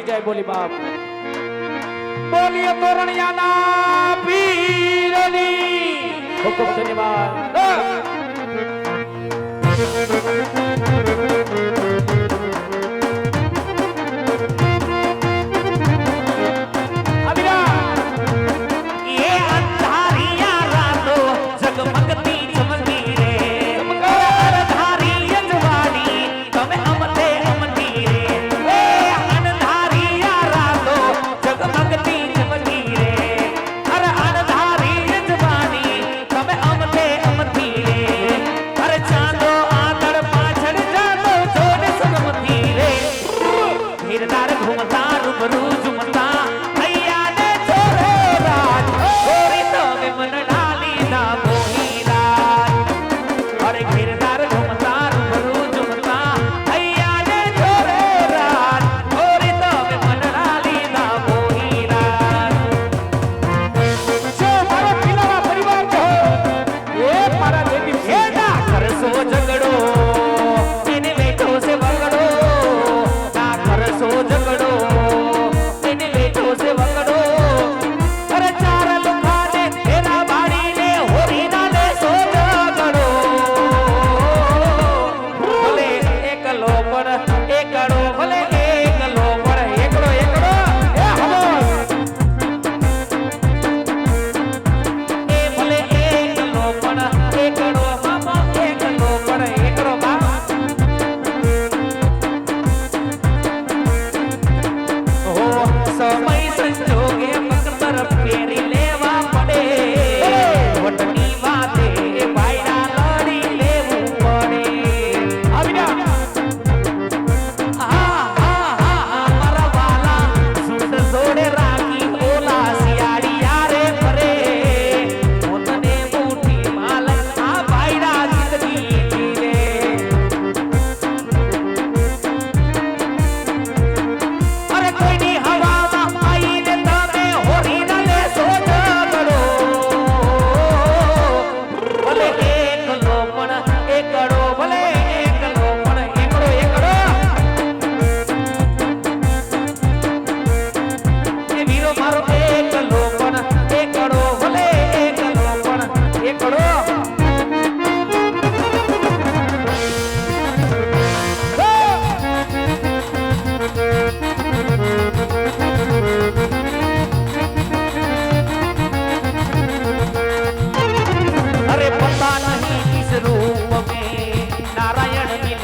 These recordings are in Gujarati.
जय बोली बाप बोलिए तोरणियाना पीरनी हुकुम धन्यवाद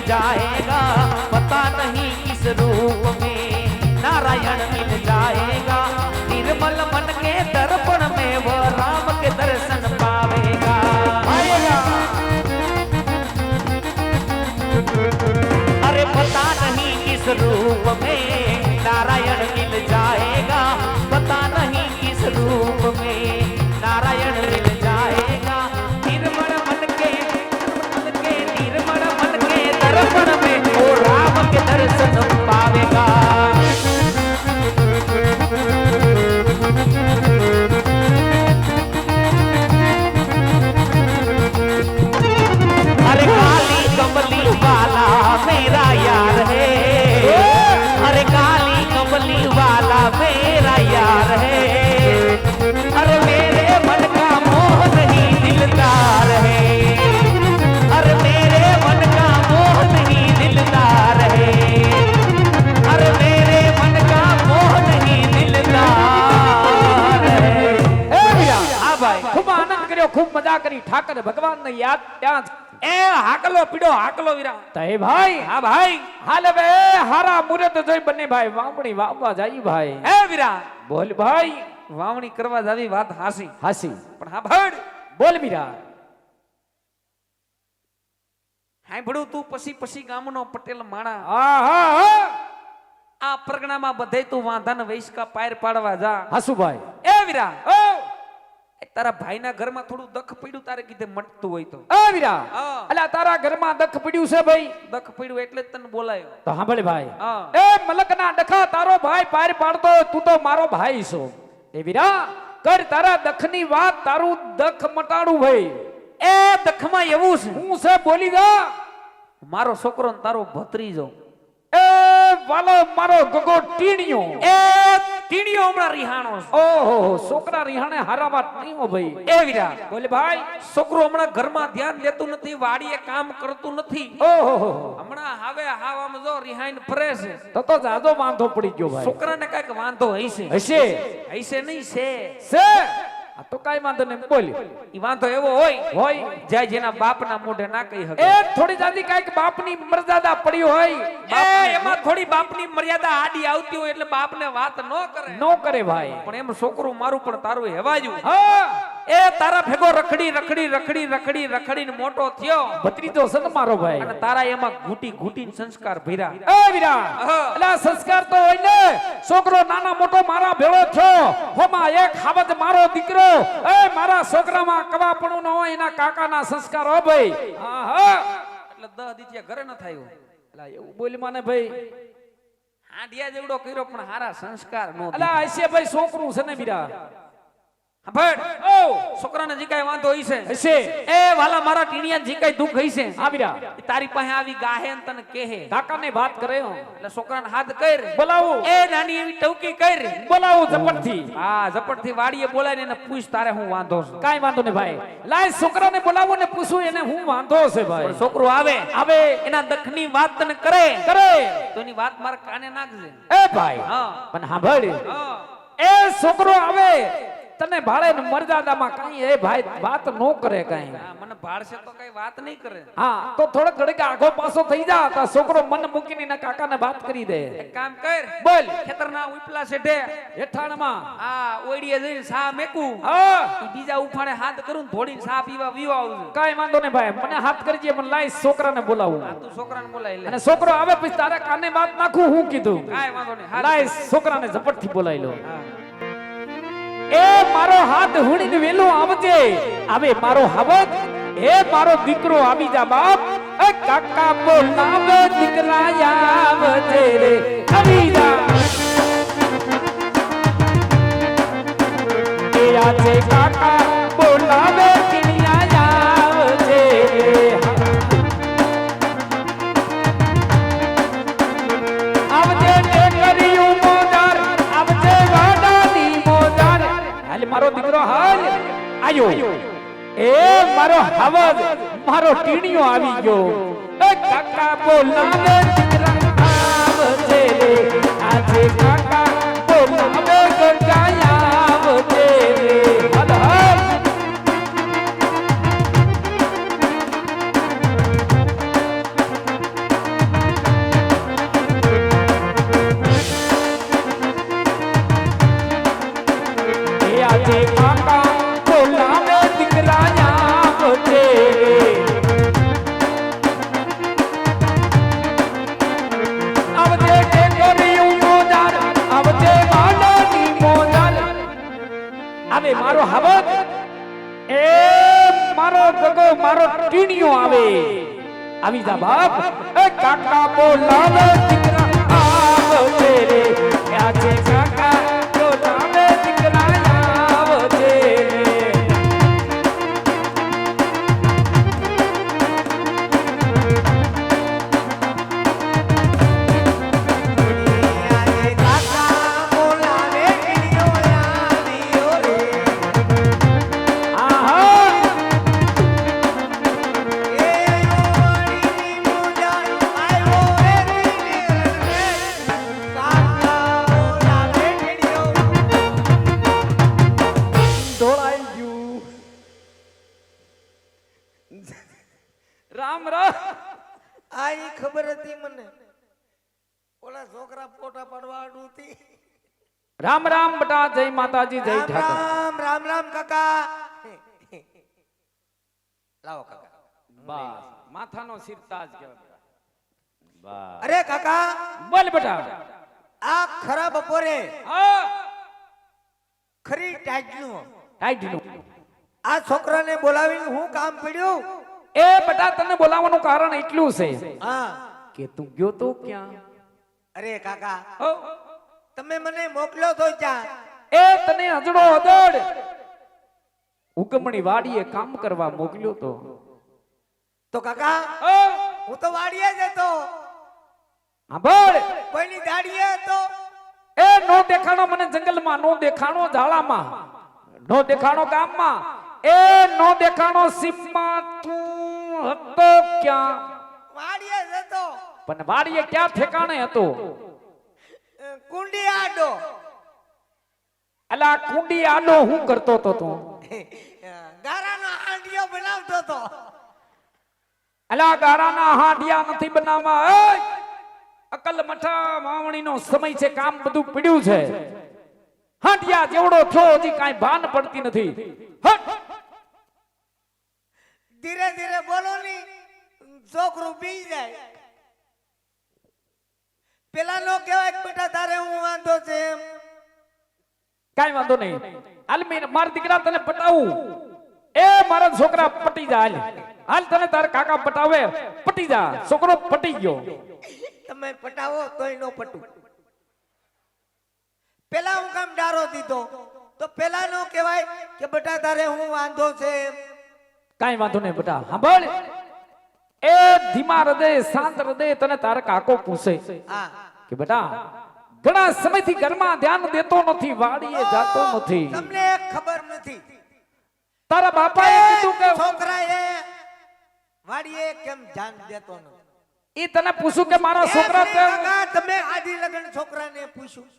जाएगा पता नहीं किस रूप में नारायण मिल जाएगा निर्मल मन के दर्पण में वो राम के दर्शन पावेगा अरे पता नहीं किस रूप में नारायण मिल जाएगा पता नहीं किस रूप में नारायण मिल जाएगा निर्मल मन के निर्मल मन के दर्पण में वो राम के दर्शन पावेगा अरे काली कमली वाला मेरा यार है अरे काली कमली वाला मेरा यार है अरे मेरे मन का मोह नहीं दिलदार है अरे मेरे मन का मोह नहीं दिलदार है अरे मेरे मन का मोह नहीं दिलदार है हाँ भाई खूब आनंद કર્યો खूब मजा કરી ઠાકર ભગવાન ને યાદ ત્યાં ए हाकलो पीड़ो हाकलो वीरा તહે ભાઈ हाँ भाई હાલ હવે હારા મુરત જોઈ બને ભાઈ વાવણી વાવવા જાય ભાઈ ए वीरा બોલ ભાઈ વાવણી કરવા જાવી વાત હાસી હાસી પણ હા ભડ બોલ મીરા હાય ભડું તું પસી પસી ગામનો પટેલ માણા હા હા હા આ પરગણામાં બધે તું વાંધાન વૈસકા પાયર પાડવા જા હાસુ ભાઈ એ વીરા ઓ તારા ભાઈના ઘરમાં થોડું દખ પડ્યું તારે કીધે મટતું હોય તો ઓ વીરા હા અલા તારા ઘરમાં દખ પડ્યું છે ભાઈ દખ પડ્યું એટલે જ તને બોલાયો તો સાંભળ ભાઈ હા એ મલકના ડખા તારો ભાઈ પાર પાડતો તું તો મારો ભાઈ છો એ વીરા કર તારા દખની વાત તારું દખ મટાડું ભાઈ એ દખમાં એવું છે હું છે બોલી જા મારો છોકરો ને તારો ભત્રીજો એ વાલો મારો ગગો ટીણિયો એ ટીણીઓ હમણાં રિહાણો છે. ઓહો છોકરા રિહાણે હારા વાત નહીં હો ભાઈ. એ વીરા બોલે ભાઈ. છોકરો હમણાં ઘરમાં ધ્યાન લેતું નથી, વાડીએ કામ કરતું નથી. ઓહો હમણાં હવે આમ જો રિહાઈન ફરે છે. તો જાજો વાંધો પડી ગયો ભાઈ. છોકરાને કઈક વાંધો હશે. હશે હશે નહીં છે. છે આ તો કાઈ વાંધો નહીં બોલ. ઈ વાંધો એવો હોય હોય જ્યાં જેના બાપના મોઢે ના કહી શકે. એ થોડી જાજી કાઈક બાપની મર્યાદા પડી હોય એ એમાં થોડી બાપની મર્યાદા આડી આવતી હોય એટલે બાપને વાત ન કરે. નો કરે ભાઈ. પણ એમ છોકરું મારું પણ તારું હેવાયું. હા એ તારા ભેગો રખડીને મોટો થયો. ભત્રીજો છે ને મારો ભાઈ. અને તારા એમાં ઘૂટીને સંસ્કાર ભર્યા. એ વીરા એટલે આ સંસ્કાર તો હોય ને. છોકરો નાના મોટો મારા ભેળો થયો. હોમાં એક હાવજ મારો દીકરો. એ મારા છોકરામાં કવાપણું ન હોય એના કાકાના સંસ્કાર હો ભાઈ. હા હા એટલે 10 દીતિયા ઘરે ન થાયું. એટલે એવું બોલી માને ભાઈ. હાંડિયા જેવડો કર્યો પણ હારા સંસ્કાર નો. એટલે હશે ભાઈ છોકરું છે ને વીરા. ભડ ઓ છોકરાને જી કાઈ વાંધો હશે. હશે એ વાલા મારા ટીણિયા જી કાઈ દુખ હશે. હા વીરા ઈ તારી પાસે આવી ગાહે ને તને કહે. કાકાને વાત કરે હો. એટલે છોકરાને હાથ કર. બોલાવું એ નાની એવી ટવકી કર. બોલાવું ઝપટથી. હા ઝપટથી વાડીએ બોલાવીને એને પૂછ તારે હું વાંધો છે. કાઈ વાંધો નહીં ભાઈ. લાય છોકરાને બોલાવો ને પૂછું એને હું વાંધો છે ભાઈ. છોકરો આવે એના દખની વાત તને કરે તો એની વાત મારા કાને નાખજે. એ ભાઈ હા પણ સાંભળ. હા એ છોકરો આવે તને ભાડે ને મર્યાદામાં કાઈ એ ભાઈ વાત નો કરે કાઈ. હા, મને ભાળશે તો કઈ વાત નહીં કરે. હા તો થોડો ઘડીક આગો પાછો થઈ જા તો છોકરો મન મૂકીને એના કાકાને વાત કરી દે. એક કામ કર. બોલ. ખેતરના ઉપલા શેઠે હેઠાણમાં હા ઓડીએ જઈને સા મેકું. હા ઈ બીજા ઉફાણે હાથ કરું ને થોડીને સા પીવા આવજો. કાઈ વાંધો નહીં ભાઈ. મને હાથ કરજે મને લાય છોકરાને બોલાવું. આ તું છોકરાને બોલાવી લે. અને છોકરો આવે પછી તારા કાને વાત નાખું હું કીધું. કાઈ વાંધો નહીં. હાથ લાય છોકરાને ઝપટથી બોલાવી લો. હા. એ મારો હાથ હુણીને વેલો આવજે. આવે મારો હાવત. એ મારો દીકરો આવી જા બાપ. એ કાકા બોલાવે દીકરા આવજે રે આવી જા. એ આજે કાકા બોલાવે કિણિયા આવજે રે. આવજે તે કર્યું મોદાર. આવજે વાડાની મોદાર. હાલ મારો દીકરો હાલ આયો. એ મારો હાવજ મારો ટીણીયો આવી ગયો. એ કાકા બોલાવે દીકરા આવજે રે. આજે કાકા બોલાવે ગંગા આવજે રે. હાલ હાલ એ આજે કાકા બોલાવે દીકરા આવજે રે. આવજે તે કર્યું મોદાર. આવજે વાડાની મોદાર. આવે મારો હાવત. એ મારો ગગો મારો ટીણીયો આવે. આવી જા બાપ. એ કાકા બોલાવે દીકરા આવજે રે. આજે કાકા બોલાવે દીકરા આવજે રે. આજે કાકા બોલાવે કિણિયો આવ્યો રે. આહા એ વાડીની મોજાર આવ્યો રે કિણિયો રે. કાકા બોલાવે કિણિયો. ઢોળાઈ ગયું. રામ રામ. આ ઈ ખબર હતી મને. ઓલા છોકરા ફોટા પાડવા આડું હતી. રામ રામ બટા. જય માતાજી જય રામ ઠાકર. રામ રામ રામ કાકા. લાવો કાકા. બસ માથાનો સિરતાજ કહેવાય. બસ અરે કાકા બોલ બેટા. આ ખરા બપોરે હા ખરી ટાઈટનું ટાઈટનું. આ છોકરાને બોલાવીને હું કામ પડ્યું. એ બેટા તને બોલાવવાનું કારણ એટલું છે હા કે તું ગયો તો ક્યાં. અરે કાકા હો, તમે મને મોકલ્યો તો ક્યાં. એ તને હજડો હદડ ઉકમણી વાડીએ કામ કરવા મોકલ્યો તો. તો કાકા હો, હું તો વાડીએ જ હતો. સાંભળ કોઈની દાડીએ તો એ નો દેખાણો મને જંગલમાં, નો દેખાણો ઝાડામાં, નો દેખાણો ગામમાં, એ નો દેખાણો સીમમાં, તું હતો ક્યાં? વાડીએ જતો પણ વાડીએ ક્યાં ઠેકાણે હતો? કુંડી આડો અલા કુંડી આલો હું કરતો તો તું? ગારાનો હાંડિયો બનાવતો તો. અલા ગારાના હાંડિયા નથી બનાવવા. એ અકલ મઠા વાવણીનો સમય છે, કામ બધું પડ્યું છે. હાંડિયા જેવડો થયો હજી કાંઈ ભાન પડતી નથી. હટ! ધીરે ધીરે બોલો ની, છોકરું પી જાય. પેલા નો કહેવાય કે બેટા તારે હું વાંધો છે એમ. કાંઈ વાંધો નહીં. હાલ મેં મારા દીકરા તને પટાવું. એ મારા છોકરા પટી જા. હાલ તને તારા કાકા પટાવે, પટી જા. છોકરો પટી ગયો. તમે પટાવો તોય નો પટું. પેલા હું કામ ડારો દીધો તો પેલા નો કહેવાય કે બેટા તારે હું વાંધો છે એમ. કાંઈ વાંધો નહીં બેટા. સાંભળ, એ ધીમા હૃદય, શાંત હૃદય તને તારા કાકો પૂછે હા કે બેટા ઘણા સમયથી ઘરમાં ધ્યાન દેતો નથી, વાડીએ જાતો નથી. તમને એક ખબર નથી તારા બાપાએ કીધું કે છોકરાએ વાડીએ કેમ ધ્યાન દેતો નથી. ઈ તને પૂછું કે મારા છોકરા તમે આજી લગન છોકરાને પૂછ્યું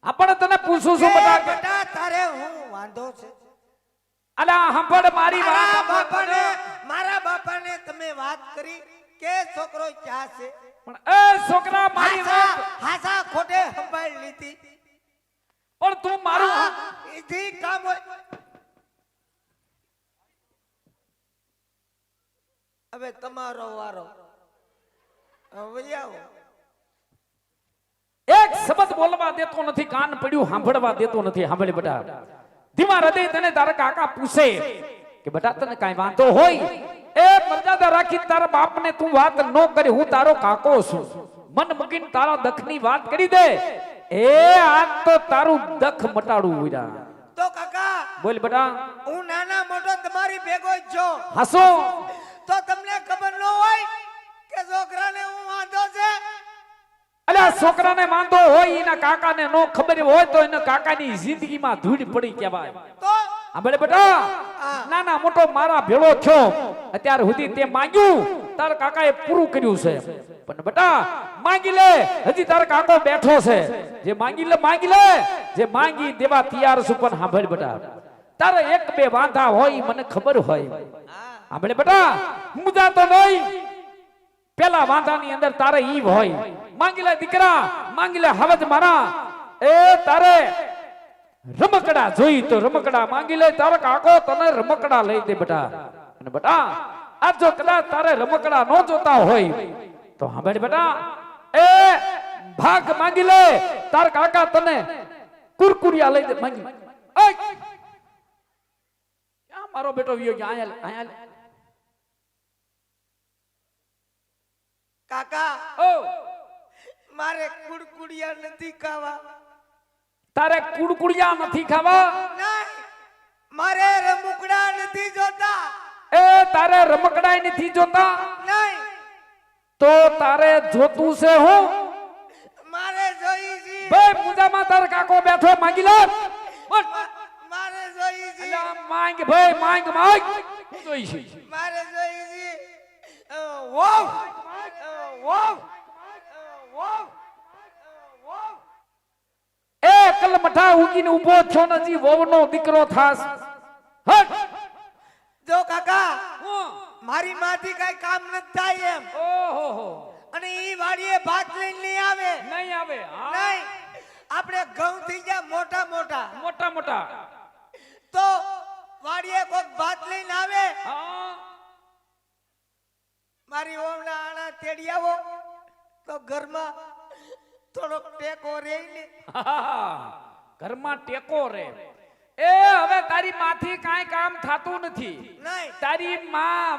આપણે તને પૂછું છું કે બેટા બેટા તારે હું વાંધો છે? અલા સાંભળ મારી વાત. મારા બાપાને તમે વાત કરી કે છોકરો ક્યાં છે? પણ એ છોકરા મારી વાત હાસા ખોટે સંભાળ લીધી. પણ તું મારું ઈથી કામ હોય. હવે તમારો વારો. હવે આવો. એક શબ્દ બોલવા દેતો નથી, કાન પડ્યું સાંભળવા દેતો નથી. સાંભળી બેટા, ધીમા હૃદય તને તારા કાકા પૂછે કે બેટા તને કાંઈ વાંધો હોય એ મર્યાદા રાખી તારા બાપને તું વાત ન કરી. હું તારો કાકો છું, મન મૂકીને તારા દખની વાત કરી દે. એ આજ તો તારું દખ મટાડું ઉડા. તો કાકા બોલ બેટા. હું નાના મોટો તમારી ભેગો જ છો. હસો તો તમને ખબર ન હોય કે છોકરાને હું વાંધો છે? અલ્યા છોકરાને વાંધો હોય એના કાકાને નો ખબર હોય તો એના કાકાની જિંદગીમાં ધૂળ પડી કહેવાય. તો સાંભળે બેટા, નાના મોટો મારા ભેળો થયો, અત્યાર સુધી તે માંગ્યું તારા કાકાએ પૂરું કર્યું છે. પણ બેટા માંગી લે, હજી તારા કાકો બેઠો છે. જે માંગી લે, જે માંગી દેવા તૈયાર છું. પણ સાંભળ બેટા, તારે એક બે વાંધા હોય મને ખબર હોય. સાંભળે બેટા, મુદા તો નહીં. પેલા વાંધાની અંદર તારે ઈ હોય. માંગી લે દીકરા, માંગી લે હવજ મારા. એ તારે રમકડા જોઈ તો રમકડા માંગી લે. તારા કાકો તને રમકડા લઈ દે બેટા. અને બેટા આ જો કદાચ તારે રમકડા ન જોતા હોય તો સાંભળ બેટા, એ ભાગ માંગી લે. તારા કાકા તને કુરકુરિયા લઈ દે. માંગી ક્યાં મારો બેટો વિયો ગયો? આયા કાકા ઓ મારે કુડકુડિયા નથી ખાવા. તારે કુડકુડિયા નથી ખાવા? નહીં, મારે રમકડા નથી જોતા. એ તારે રમકડાય નથી જોતા? નહીં, તો તારે જોતું છે હું? મારે જોઈ છે. ભાઈ પૂજામાં તારો કાકો બેઠો, માંગી લે. મારે જોઈ છે. અલ્યા માંગ ભાઈ, માંગ માંગ. હું જોઈ છે. મારે જોઈ છે. વાવ વાવ વાવ. એ કલમઠા ઉગીને ઊભો છો નજી વહુનો દીકરો થાસ. હટ! જો કાકા મારી માથી કઈ કામ નથી થાય એમ. ઓહો અને ઈ વાડીએ ભાત લઈને નહીં આવે. નહીં આવે. હા. નહીં, આપણે ઘઉં થઈ ગયા મોટા મોટા. મોટા મોટા. તો વાડીએ કોક ભાત લઈને આવે. હા. મારી ઓમના આણા તેડી આવો તો ઘરમાં થોડોક ટેકો રહે ને. ઘરમાં ટેકો રે. એ હવે તારી માથી કાંઈ કામ થાતું નથી. નહીં, તારી માં